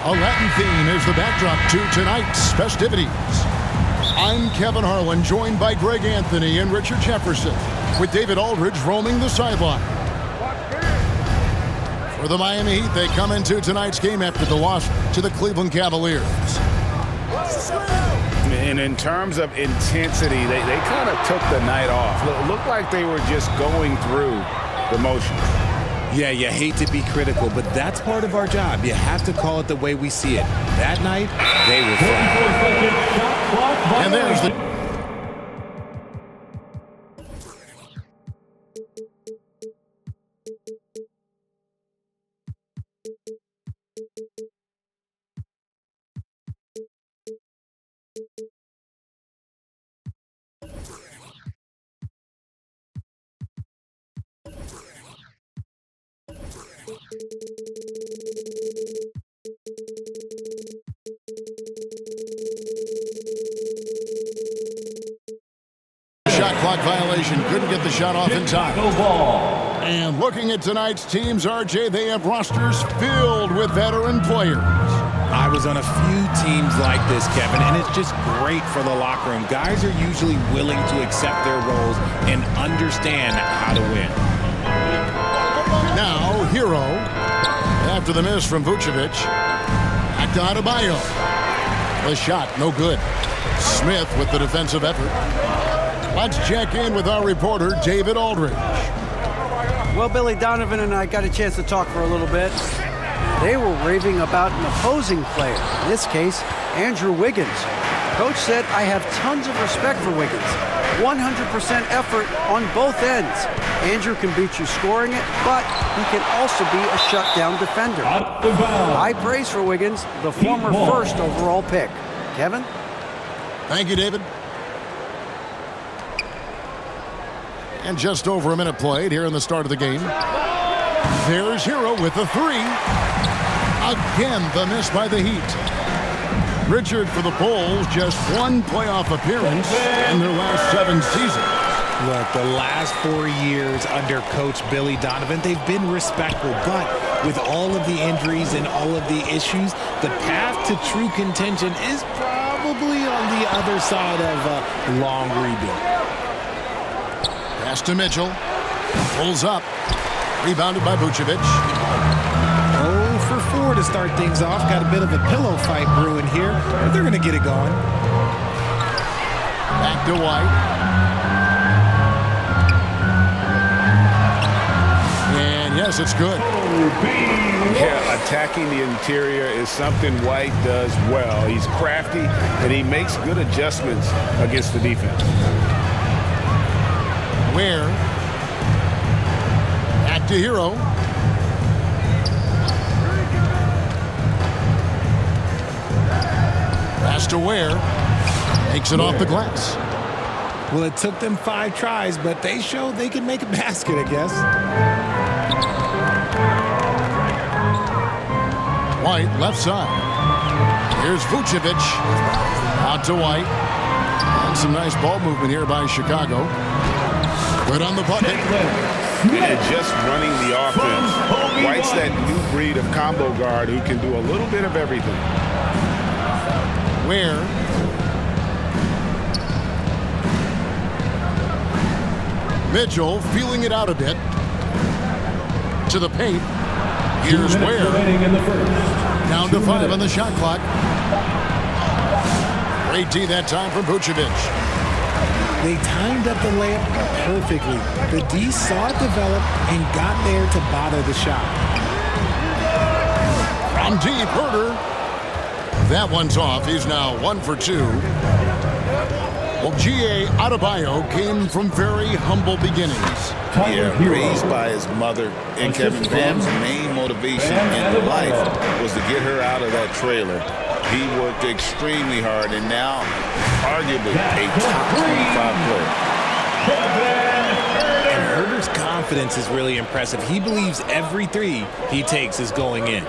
A Latin theme is the backdrop to tonight's festivities. I'm Kevin Harlan, joined by Greg Anthony and Richard Jefferson, with David Aldridge roaming the sideline. For the Miami Heat, they come into tonight's game after the loss to the Cleveland Cavaliers. And in terms of intensity, they kind of took the night off. It looked like they were just going through the motions. Yeah, you hate to be critical, but that's part of our job. You have to call it the way we see it. That night, they were flat. And there's the... Shot clock violation. Couldn't get the shot off in time. And looking at tonight's teams, RJ, they have rosters filled with veteran players. I was on a few teams like this, Kevin, and it's just great for the locker room. Guys are usually willing to accept their roles and understand how to win. Now, Hero, after the miss from Vucevic, back to Adebayo. The shot, no good. Smith with the defensive effort. Let's check in with our reporter, David Aldridge. Well, Billy Donovan and I got a chance to talk for a little bit. They were raving about an opposing player, in this case, Andrew Wiggins. Coach said, I have tons of respect for Wiggins. 100% effort on both ends. Andrew can beat you scoring it, but he can also be a shutdown defender. High praise for Wiggins, the former first overall pick. Kevin? Thank you, David. And just over a minute played here in the start of the game. There's Hero with the three. Again, the miss by the Heat. Richard for the Bulls, just one playoff appearance in their last 7 seasons. Look, the last 4 years under Coach Billy Donovan, they've been respectful, but with all of the injuries and all of the issues, the path to true contention is probably on the other side of a long rebuild. Pass to Mitchell. Pulls up. Rebounded by Vucevic. 0 for 4 to start things off. Got a bit of a pillow fight brewing here, but they're going to get it going. Back to White. And yes, it's good. Yeah, attacking the interior is something White does well. He's crafty, and he makes good adjustments against the defense. Ware. Back to Hero. Pass to Ware. Makes it off the glass. Well, it took them 5 tries, but they showed they can make a basket, I guess. White, left side. Here's Vucevic. Out to White. And some nice ball movement here by Chicago. Good on the bucket. And just running the offense. White's that new breed of combo guard who can do a little bit of everything. Ware. Mitchell feeling it out a bit. To the paint. Here's Ware. Down to 5 on the shot clock. Great D that time from Vucevic. They timed up the layup perfectly. The D saw it develop and got there to bother the shot. From deep, Herter. That one's off. He's now 1 for 2. Well, G.A. Adebayo came from very humble beginnings. Yeah, raised by his mother. And Kevin Bam's main motivation in life was to get her out of that trailer. He worked extremely hard, and now arguably a top 25 player. And Herter's confidence is really impressive. He believes every 3 he takes is going in.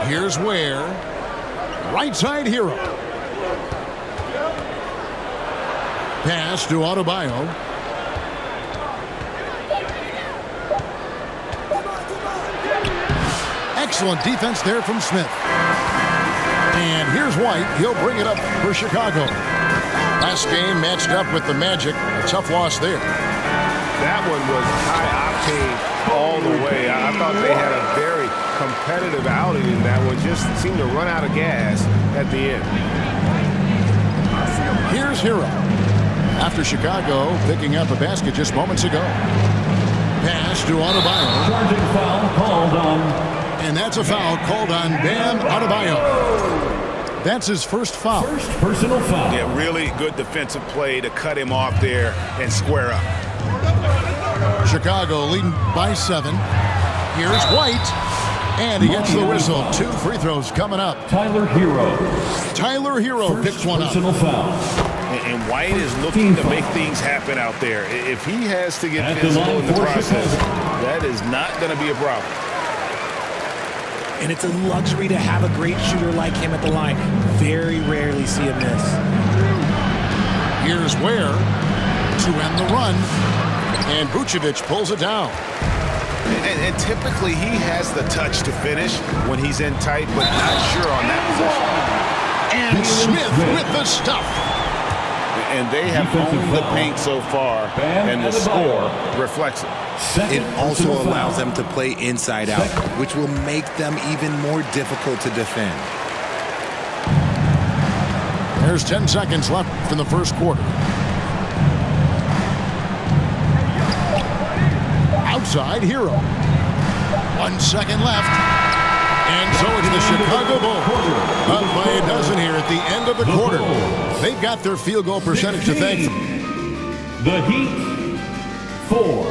Here's Ware. Right side Hero. Pass to Adebayo. Excellent defense there from Smith. And here's White. He'll bring it up for Chicago. Last game matched up with the Magic. A tough loss there. That one was high octane all the way. I thought they had a very competitive outing in that one. Just seemed to run out of gas at the end. Here's Hero. After Chicago picking up a basket just moments ago. Pass to Adebayo. Charging foul called on. And that's a foul called on Bam Adebayo. That's his first foul. First personal foul. Yeah, really good defensive play to cut him off there and square up. Chicago leading by 7. Here's White. And he gets the whistle. 2 free throws coming up. Tyler Hero. Tyler Hero picks one up. Personal foul. And White is looking to make things happen out there. If he has to get physical in the process, that is not going to be a problem. And it's a luxury to have a great shooter like him at the line. Very rarely see a miss. Here's Ware to end the run. And Vucevic pulls it down. And typically he has the touch to finish when he's in tight, but not sure on that position. And Smith with the stuff. And they have owned the paint so far, and the score reflects it. It also allows them to play inside out, which will make them even more difficult to defend. There's 10 seconds left in the first quarter. Outside Hero. 1 second left. And so it's the Chicago Bulls up by a dozen here at the end of the quarter. They've got their field goal percentage to thank for. The Heat 4.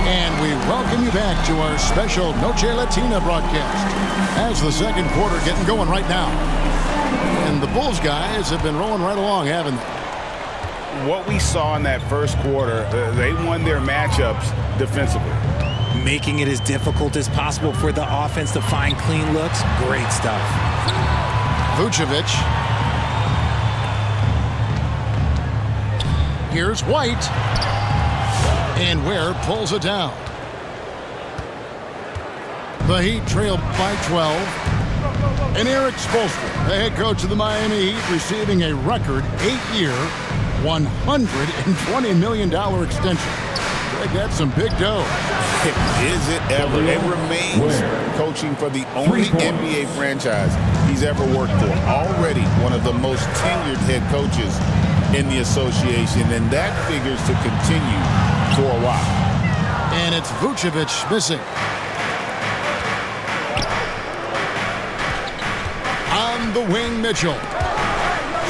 And we welcome you back to our special Noche Latina broadcast as the second quarter getting going right now. And the Bulls guys have been rolling right along, haven't they? What we saw in that first quarter, they won their matchups defensively. Making it as difficult as possible for the offense to find clean looks. Great stuff. Vucevic. Here's White. And Ware pulls it down. The Heat trail by 12. And Eric Spoelstra, the head coach of the Miami Heat, receiving a record 8-year, $120 million extension. Greg, that's some big dough. Is it ever? It remains coaching for the only NBA franchise he's ever worked for. Already one of the most tenured head coaches in the association, and that figures to continue for a while. And it's Vucevic missing. On the wing, Mitchell.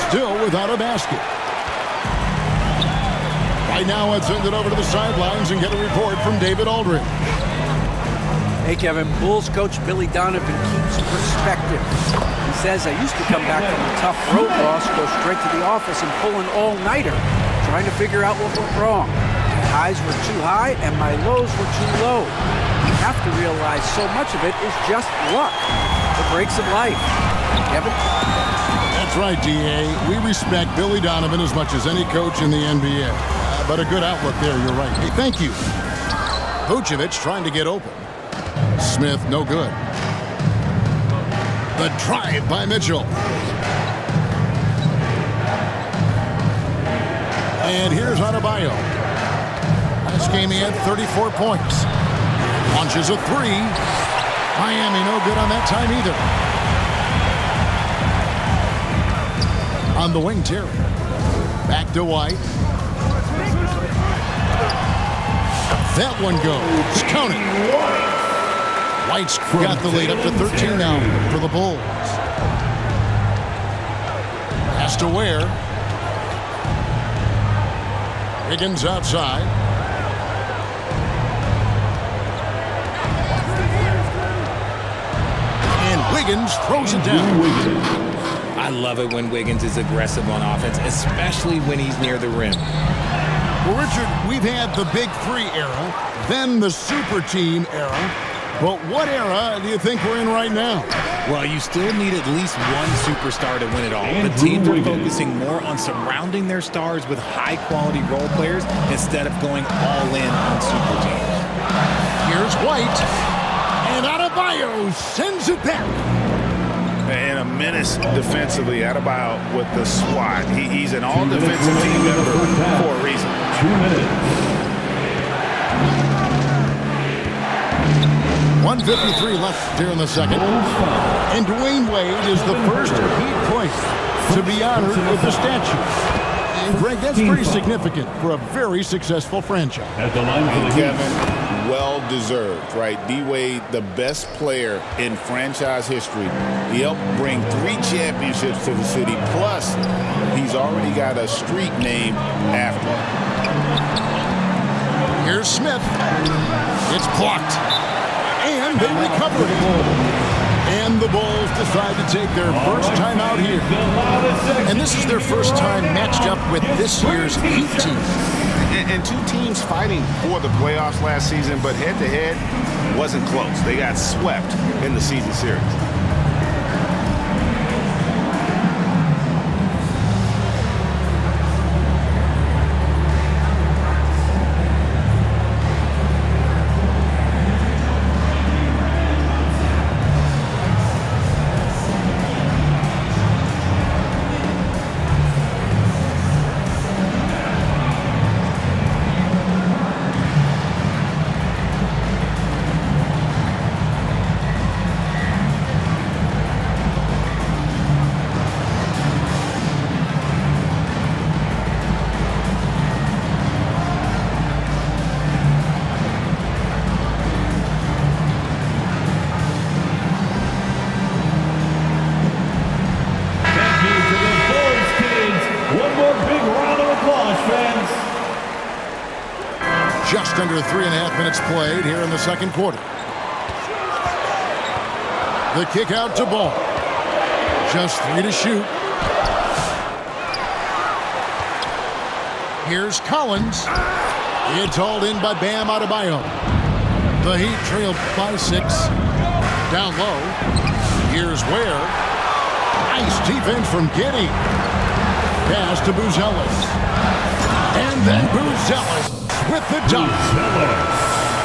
Still without a basket. Right now, let's send it over to the sidelines and get a report from David Aldridge. Hey, Kevin, Bulls coach Billy Donovan keeps perspective. He says, I used to come back from a tough road loss, go straight to the office and pull an all-nighter, trying to figure out what went wrong. My highs were too high and my lows were too low. You have to realize so much of it is just luck. The breaks of life. Kevin? That's right, D.A. We respect Billy Donovan as much as any coach in the NBA. But a good outlook there, you're right. Hey, thank you. Vucevic trying to get open. Smith, no good. The drive by Mitchell. And here's Adebayo. Last game he had 34 points. Launches a 3. Miami no good on that time either. On the wing, Terry. Back to White. That one goes. Count it. White's got the lead up to 13 now for the Bulls. Pass to Ware. Wiggins outside. And Wiggins throws it down. I love it when Wiggins is aggressive on offense, especially when he's near the rim. Well, Richard, we've had the Big Three era, then the Super Team era. But what era do you think we're in right now? Well, you still need at least one superstar to win it all. The teams are focusing more on surrounding their stars with high-quality role players instead of going all in on super teams. Here's White. And Adebayo sends it back. And a menace defensively. Adebayo with the swat. He's an all-defensive team member for a reason. 2 minutes. 1:53 left here in the second. And Dwayne Wade is the first Heat player to be honored with the statue. And Greg, that's pretty significant for a very successful franchise. At the line for the Heat. Kevin, well-deserved, right? D-Wade, the best player in franchise history. He helped bring 3 championships to the city. Plus, he's already got a street named after him. Here's Smith. It's blocked. And they recover it. And the Bulls decide to take their first time out here. And this is their first time matched up with this year's Heat team. And 2 teams fighting for the playoffs last season, but head-to-head wasn't close. They got swept in the season series. Just under 3.5 minutes played here in the second quarter. The kick out to Ball. Just 3 to shoot. Here's Collins. It's hauled in by Bam Adebayo. The Heat trail by 6. Down low. Here's Ware. Nice defense from Giddey. Pass to Buzelis. And then Buzelis with the dunk.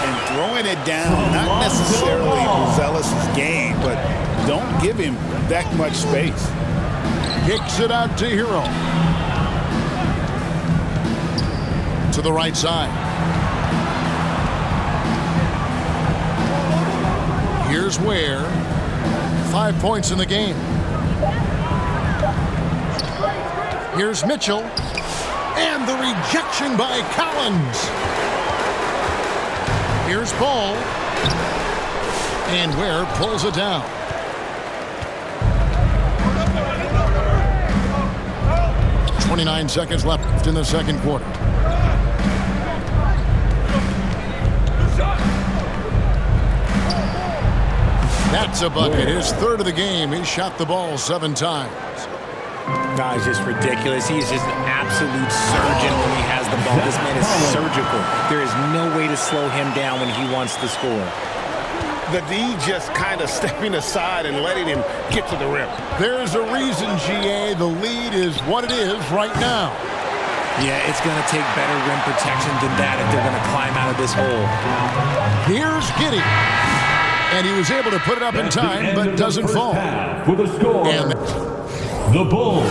And throwing it down, not necessarily Buzelis' game, but don't give him that much space. Kicks it out to Hero. To the right side. Here's Ware. 5 points in the game. Here's Mitchell. And the rejection by Collins. Here's Ball. And Ware pulls it down. .29 seconds left in the second quarter. That's a bucket. His third of the game. He shot the ball 7 times. No, it's just ridiculous. He's just an absolute surgeon when he has the ball. This man is surgical. There is no way to slow him down when he wants to score. The D just kind of stepping aside and letting him get to the rim. There's a reason, GA. The lead is what it is right now. Yeah, it's going to take better rim protection than that if they're going to climb out of this hole. Here's Giddey. And he was able to put it up in time, but doesn't fall. For the score, And the Bulls,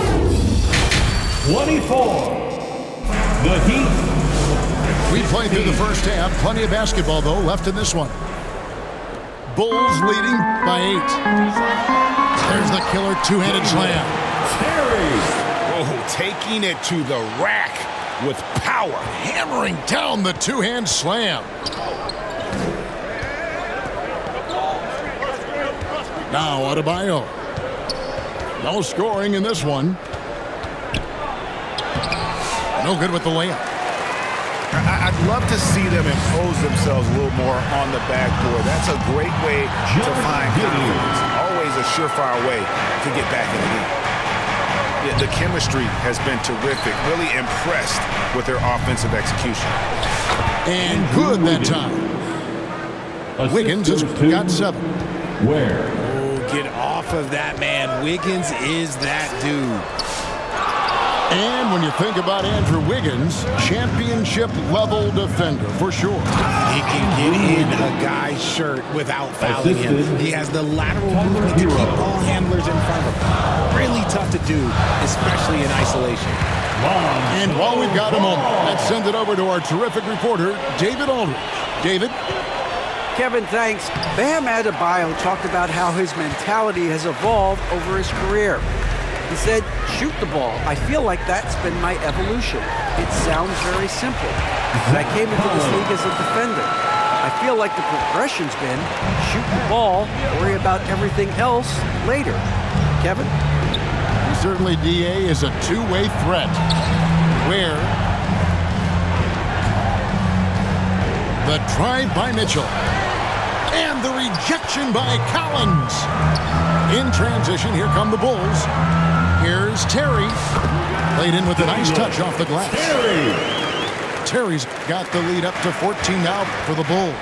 24. The Heat. we played through the first half. Plenty of basketball, though, left in this one. Bulls leading by 8. There's the killer two-handed slam. Oh, taking it to the rack with power. Hammering down the two-hand slam. Now Adebayo. No scoring in this one. No good with the layup. I'd love to see them impose themselves a little more on the backboard. That's a great way to find confidence. Always a surefire way to get back in the league. Yeah, the chemistry has been terrific. Really impressed with their offensive execution. And good that time. Wiggins has got 7. Ware. Oh, get off of that, man. Wiggins is that dude. And when you think about Andrew Wiggins, championship-level defender for sure. He can get in a guy's shirt without fouling him. He has the lateral movement to keep ball handlers in front of him. Really tough to do, especially in isolation. And while we've got a moment, let's send it over to our terrific reporter, David Aldridge. David? Kevin, thanks. Bam Adebayo talked about how his mentality has evolved over his career. He said, shoot the ball. I feel like that's been my evolution. It sounds very simple. But I came into this league as a defender. I feel like the progression's been shoot the ball, worry about everything else later. Kevin? Certainly, DA is a two-way threat. Where the drive by Mitchell. And the rejection by Collins. In transition, here come the Bulls. Here's Terry. Played in with a nice touch off the glass. Terry's got the lead up to 14 now for the Bulls.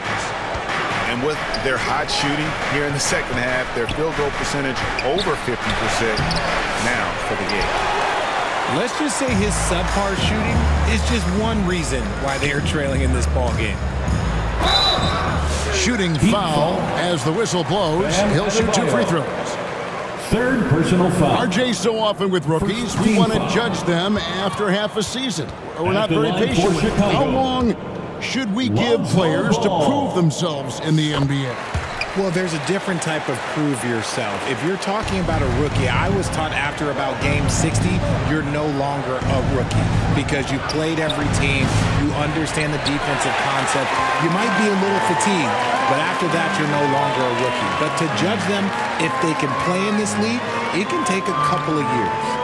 And with their hot shooting here in the second half, their field goal percentage over 50% now for the game. Let's just say his subpar shooting is just one reason why they are trailing in this ball game. Shooting foul as the whistle blows. He'll shoot 2 free throws. Third personal foul. RJ, so often with rookies, we want to judge them after half a season. We're not very patient. How long should we give players to prove themselves in the NBA? Well, there's a different type of prove yourself. If you're talking about a rookie, I was taught after about game 60, you're no longer a rookie because you played every team, you understand the defensive concept. You might be a little fatigued, but after that, you're no longer a rookie. But to judge them, if they can play in this league, it can take a couple of years.